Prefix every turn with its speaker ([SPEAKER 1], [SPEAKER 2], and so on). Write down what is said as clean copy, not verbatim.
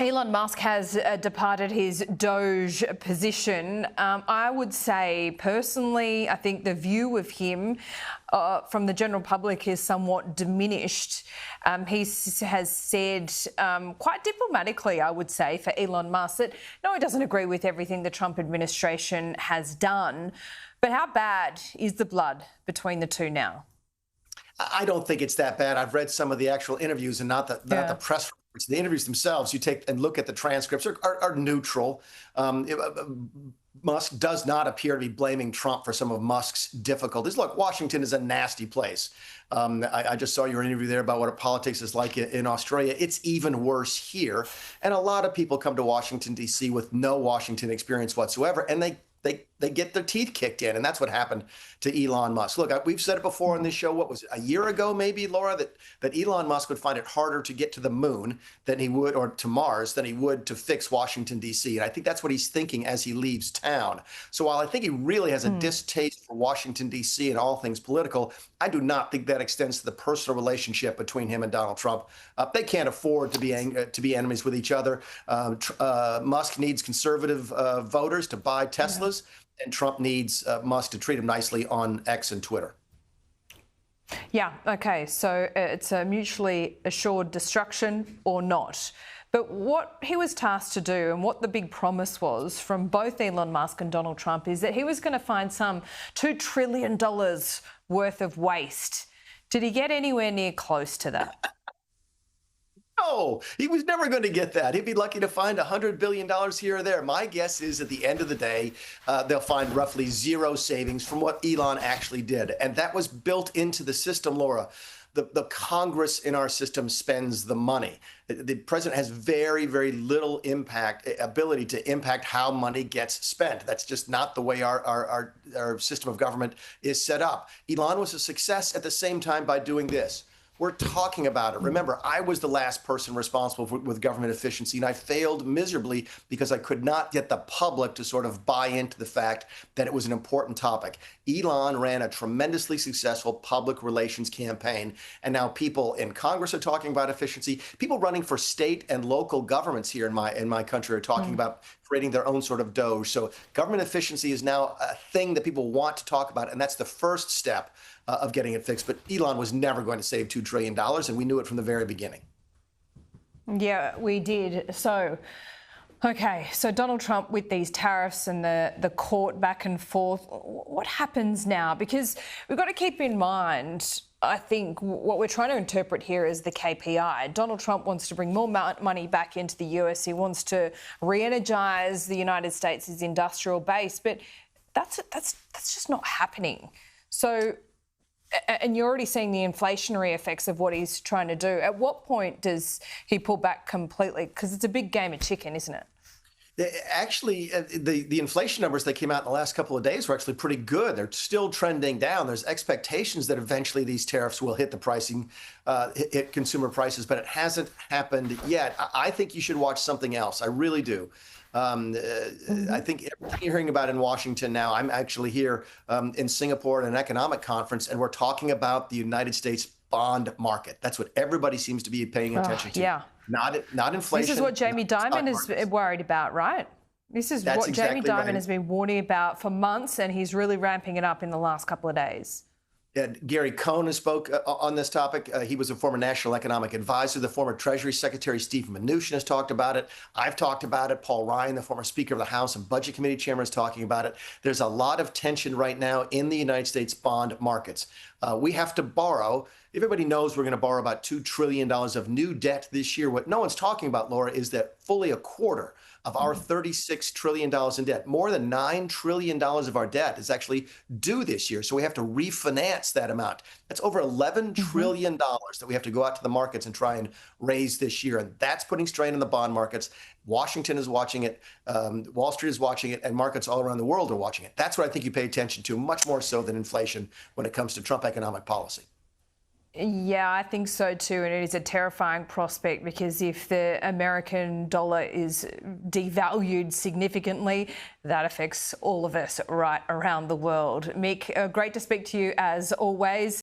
[SPEAKER 1] Elon Musk has departed his DOGE position. I would say personally, I think the view of him from the general public is somewhat diminished. He has said quite diplomatically, I would say, for Elon Musk that no, he doesn't agree with everything the Trump administration has done. But how bad is the blood between the two now?
[SPEAKER 2] I don't think it's that bad. I've read some of the actual interviews and not the press reports. The interviews themselves, you take and look at the transcripts, are neutral. Musk does not appear to be blaming Trump for some of Musk's difficulties. Look, Washington is a nasty place. I just saw your interview there about what politics is like in Australia. It's even worse here. And a lot of people come to Washington, D.C. with no Washington experience whatsoever, and they get their teeth kicked in, and that's what happened to Elon Musk. Look, we've said it before on this show, what was it, a year ago maybe, Laura, that Elon Musk would find it harder to get to the moon than he would, or to Mars, than he would to fix Washington, D.C. And I think that's what he's thinking as he leaves town. So while I think he really has a distaste for Washington, D.C. and all things political, I do not think that extends to the personal relationship between him and Donald Trump. They can't afford to be enemies with each other. Musk needs conservative voters to buy Teslas. And Trump needs Musk to treat him nicely on X and Twitter.
[SPEAKER 1] Yeah, okay, so it's a mutually assured destruction or not. But what he was tasked to do and what the big promise was from both Elon Musk and Donald Trump is that he was going to find some $2 trillion worth of waste. Did he get anywhere near close to that?
[SPEAKER 2] No, he was never going to get that. He'd be lucky to find $100 billion here or there. My guess is at the end of the day, they'll find roughly zero savings from what Elon actually did. And that was built into the system, Laura. The Congress in our system spends the money. The president has very, very little ability to impact how money gets spent. That's just not the way our system of government is set up. Elon was a success at the same time by doing this. We're talking about it. Remember, I was the last person responsible with government efficiency, and I failed miserably because I could not get the public to sort of buy into the fact that it was an important topic. Elon ran a tremendously successful public relations campaign, and now people in Congress are talking about efficiency. People running for state and local governments here in my country are talking about creating their own sort of DOGE. So government efficiency is now a thing that people want to talk about, and that's the first step of getting it fixed. But Elon was never going to save $2 trillion, and we knew it from the very beginning.
[SPEAKER 1] Yeah, we did. So, okay, so Donald Trump with these tariffs and the court back and forth, what happens now? Because we've got to keep in mind, I think, what we're trying to interpret here is the KPI. Donald Trump wants to bring more money back into the US. He wants to re-energise the United States' industrial base, but that's just not happening. So, and you're already seeing the inflationary effects of what he's trying to do. At what point does he pull back completely? Because it's a big game of chicken, isn't it?
[SPEAKER 2] Actually, the inflation numbers that came out in the last couple of days were actually pretty good. They're still trending down. There's expectations that eventually these tariffs will hit the pricing, hit consumer prices, but it hasn't happened yet. I think you should watch something else. I really do. I think everything you're hearing about in Washington now, I'm actually here in Singapore at an economic conference, and we're talking about the United States bond market. That's what everybody seems to be paying attention to.
[SPEAKER 1] Yeah.
[SPEAKER 2] Not inflation.
[SPEAKER 1] This is what Jamie Dimon is worried about, right? This is what Jamie Dimon has been warning about for months, and he's really ramping it up in the last couple of days.
[SPEAKER 2] Gary Cohn spoke on this topic. He was a former national economic advisor. The former Treasury Secretary Steve Mnuchin has talked about it. I've talked about it. Paul Ryan, the former Speaker of the House and Budget Committee Chairman, is talking about it. There's a lot of tension right now in the United States bond markets. We have to borrow. Everybody knows we're going to borrow about $2 trillion of new debt this year. What no one's talking about, Laura, is that fully a quarter of our $36 trillion in debt, more than $9 trillion of our debt is actually due this year. So we have to refinance that amount. That's over $11 trillion that we have to go out to the markets and try and raise this year. And that's putting strain on the bond markets. Washington is watching it. Wall Street is watching it, and markets all around the world are watching it. That's what I think you pay attention to, much more so than inflation when it comes to Trump economic policy.
[SPEAKER 1] Yeah, I think so too. And it is a terrifying prospect because if the American dollar is devalued significantly, that affects all of us right around the world. Mick, great to speak to you as always.